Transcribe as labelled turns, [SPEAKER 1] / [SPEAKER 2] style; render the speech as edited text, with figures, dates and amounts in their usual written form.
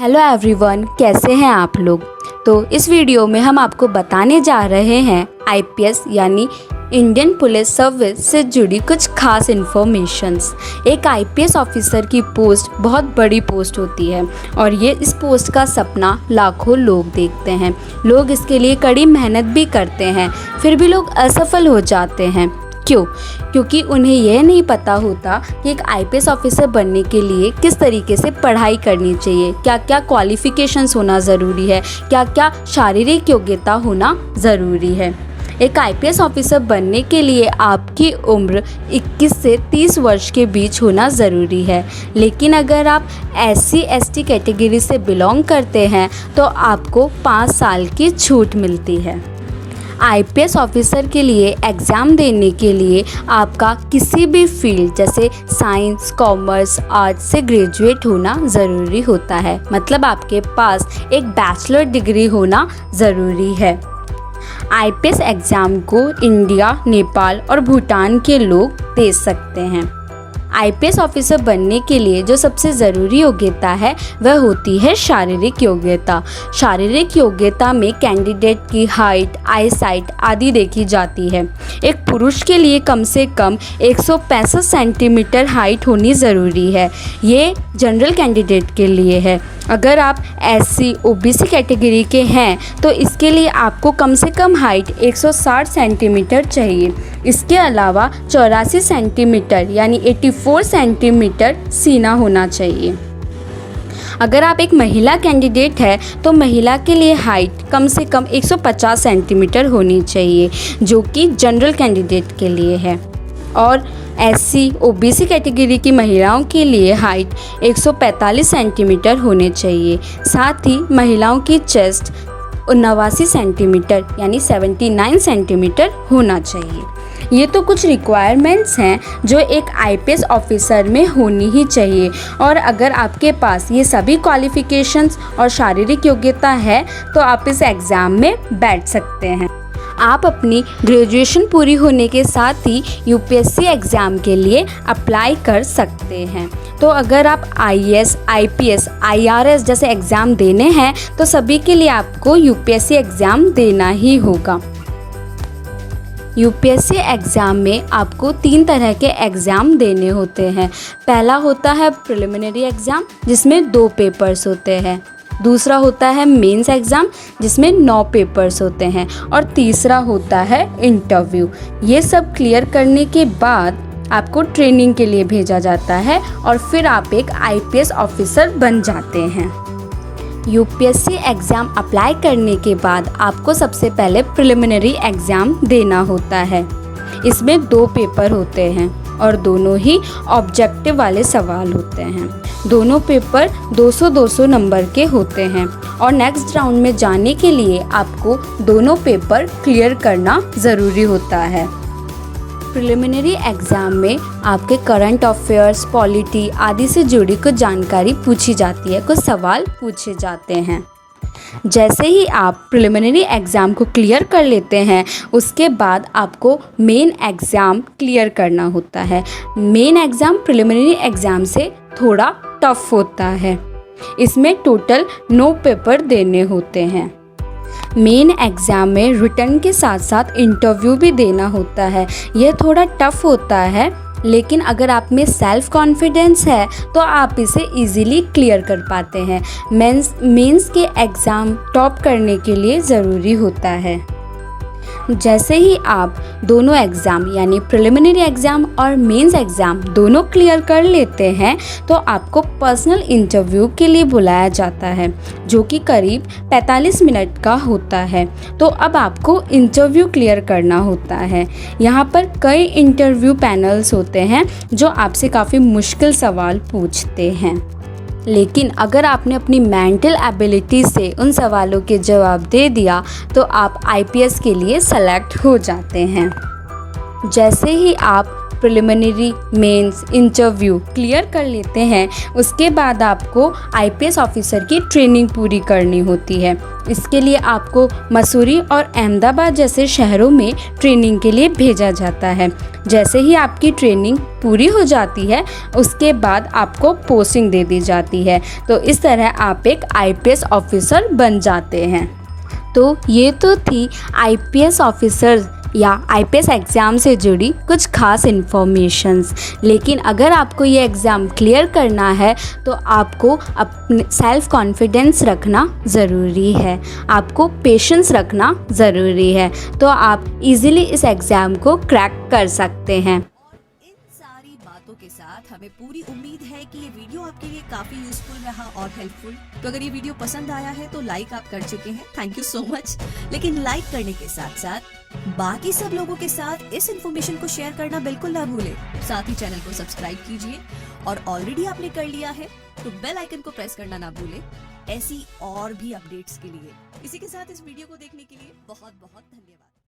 [SPEAKER 1] Hello everyone, कैसे हैं आप लोग। तो इस वीडियो में हम आपको बताने जा रहे हैं आईपीएस यानी इंडियन पुलिस सर्विस से जुड़ी कुछ खास इन्फॉर्मेशंस। एक आईपीएस ऑफिसर की पोस्ट बहुत बड़ी पोस्ट होती है और ये इस पोस्ट का सपना लाखों लोग देखते हैं। लोग इसके लिए कड़ी मेहनत भी करते हैं, फिर भी लोग असफल हो जाते हैं। क्यों? क्योंकि उन्हें यह नहीं पता होता कि एक आईपीएस ऑफिसर बनने के लिए किस तरीके से पढ़ाई करनी चाहिए, क्या क्या क्वालिफ़िकेशंस होना ज़रूरी है, क्या क्या शारीरिक योग्यता होना ज़रूरी है। एक आईपीएस ऑफिसर बनने के लिए आपकी उम्र 21 से 30 वर्ष के बीच होना ज़रूरी है। लेकिन अगर आप SC/ST कैटेगरी से बिलोंग करते हैं तो आपको 5 साल की छूट मिलती है। आईपीएस ऑफिसर के लिए एग्ज़ाम देने के लिए आपका किसी भी फील्ड जैसे साइंस, कॉमर्स, आर्ट्स से ग्रेजुएट होना ज़रूरी होता है। मतलब आपके पास एक बैचलर डिग्री होना ज़रूरी है। आईपीएस एग्ज़ाम को इंडिया, नेपाल और भूटान के लोग दे सकते हैं। आईपीएस ऑफिसर बनने के लिए जो सबसे ज़रूरी योग्यता है वह होती है शारीरिक योग्यता। शारीरिक योग्यता में कैंडिडेट की हाइट, आई साइट आदि देखी जाती है। एक पुरुष के लिए कम से कम 165 सेंटीमीटर हाइट होनी ज़रूरी है। ये जनरल कैंडिडेट के लिए है। अगर आप SC OBC कैटेगरी के हैं तो इसके लिए आपको कम से कम हाइट 160 सेंटीमीटर चाहिए। इसके अलावा 84 सेंटीमीटर यानी 84 सेंटीमीटर सीना होना चाहिए। अगर आप एक महिला कैंडिडेट है तो महिला के लिए हाइट कम से कम 150 सेंटीमीटर होनी चाहिए, जो कि जनरल कैंडिडेट के लिए है। और SC OBC कैटेगरी की महिलाओं के लिए हाइट 145 सेंटीमीटर होने चाहिए। साथ ही महिलाओं की चेस्ट 89 सेंटीमीटर यानी 79 सेंटीमीटर होना चाहिए। ये तो कुछ रिक्वायरमेंट्स हैं जो एक आईपीएस ऑफिसर में होनी ही चाहिए। और अगर आपके पास ये सभी क्वालिफ़िकेशंस और शारीरिक योग्यता है तो आप इस एग्ज़ाम में बैठ सकते हैं। आप अपनी ग्रेजुएशन पूरी होने के साथ ही यूपीएससी एग्ज़ाम के लिए अप्लाई कर सकते हैं। तो अगर आप IAS, IPS, IRS जैसे एग्ज़ाम देने हैं तो सभी के लिए आपको यूपीएससी एग्ज़ाम देना ही होगा। यूपीएससी एग्ज़ाम में आपको 3 तरह के एग्ज़ाम देने होते हैं। पहला होता है प्रिलिमिनरी एग्ज़ाम जिसमें 2 पेपर्स होते हैं। दूसरा होता है मेंस एग्ज़ाम जिसमें 9 पेपर्स होते हैं। और तीसरा होता है इंटरव्यू। ये सब क्लियर करने के बाद आपको ट्रेनिंग के लिए भेजा जाता है और फिर आप एक आईपीएस ऑफिसर बन जाते हैं। यूपीएससी एग्ज़ाम अप्लाई करने के बाद आपको सबसे पहले प्रिलिमिनरी एग्ज़ाम देना होता है। इसमें 2 पेपर होते हैं और दोनों ही ऑब्जेक्टिव वाले सवाल होते हैं। दोनों पेपर 200-200 नंबर के होते हैं और नेक्स्ट राउंड में जाने के लिए आपको दोनों पेपर क्लियर करना ज़रूरी होता है। प्रिलिमिनरी एग्ज़ाम में आपके करंट अफेयर्स, पॉलिटी आदि से जुड़ी कुछ जानकारी पूछी जाती है, कुछ सवाल पूछे जाते हैं। जैसे ही आप प्रिलिमिनरी एग्ज़ाम को क्लियर कर लेते हैं उसके बाद आपको मेन एग्ज़ाम क्लियर करना होता है। मेन एग्ज़ाम प्रिलिमिनरी एग्ज़ाम से थोड़ा टफ होता है। इसमें टोटल 9 पेपर देने होते हैं। मेन एग्ज़ाम में रिटन के साथ साथ इंटरव्यू भी देना होता है। यह थोड़ा टफ होता है, लेकिन अगर आप में सेल्फ़ कॉन्फिडेंस है तो आप इसे इजीली क्लियर कर पाते हैं। मेंस के एग्ज़ाम टॉप करने के लिए ज़रूरी होता है। जैसे ही आप दोनों एग्ज़ाम यानी प्रिलिमिनरी एग्ज़ाम और मेंस एग्ज़ाम दोनों क्लियर कर लेते हैं तो आपको पर्सनल इंटरव्यू के लिए बुलाया जाता है, जो कि करीब 45 मिनट का होता है। तो अब आपको इंटरव्यू क्लियर करना होता है। यहाँ पर कई इंटरव्यू पैनल्स होते हैं जो आपसे काफ़ी मुश्किल सवाल पूछते हैं, लेकिन अगर आपने अपनी मेंटल एबिलिटी से उन सवालों के जवाब दे दिया तो आप आईपीएस के लिए सेलेक्ट हो जाते हैं। जैसे ही आप प्रिलिमिनरी, मेंस, इंटरव्यू क्लियर कर लेते हैं, उसके बाद आपको आईपीएस ऑफिसर की ट्रेनिंग पूरी करनी होती है। इसके लिए आपको मसूरी और अहमदाबाद जैसे शहरों में ट्रेनिंग के लिए भेजा जाता है। जैसे ही आपकी ट्रेनिंग पूरी हो जाती है, उसके बाद आपको पोस्टिंग दे दी जाती है। तो इस तरह आप एक आईपीएस ऑफिसर बन जाते हैं। तो ये तो थी आईपीएस ऑफिसर या आईपीएस एग्ज़ाम से जुड़ी कुछ खास इन्फॉर्मेशंस। लेकिन अगर आपको ये एग्ज़ाम क्लियर करना है तो आपको अपने सेल्फ कॉन्फिडेंस रखना ज़रूरी है, आपको पेशेंस रखना ज़रूरी है, तो आप इजीली इस एग्ज़ाम को क्रैक कर सकते हैं।
[SPEAKER 2] सारी बातों के साथ हमें पूरी उम्मीद है कि ये वीडियो आपके लिए काफी यूजफुल रहा और हेल्पफुल। तो अगर ये वीडियो पसंद आया है तो लाइक आप कर चुके हैं, थैंक यू सो मच। लेकिन लाइक करने के साथ साथ बाकी सब लोगों के साथ इस इन्फॉर्मेशन को शेयर करना बिल्कुल ना भूले। साथ ही चैनल को सब्सक्राइब कीजिए और ऑलरेडी आपने कर लिया है तो बेल आइकन को प्रेस करना ना भूले ऐसी और भी अपडेट्स के लिए। इसी के साथ इस वीडियो को देखने के लिए बहुत बहुत धन्यवाद।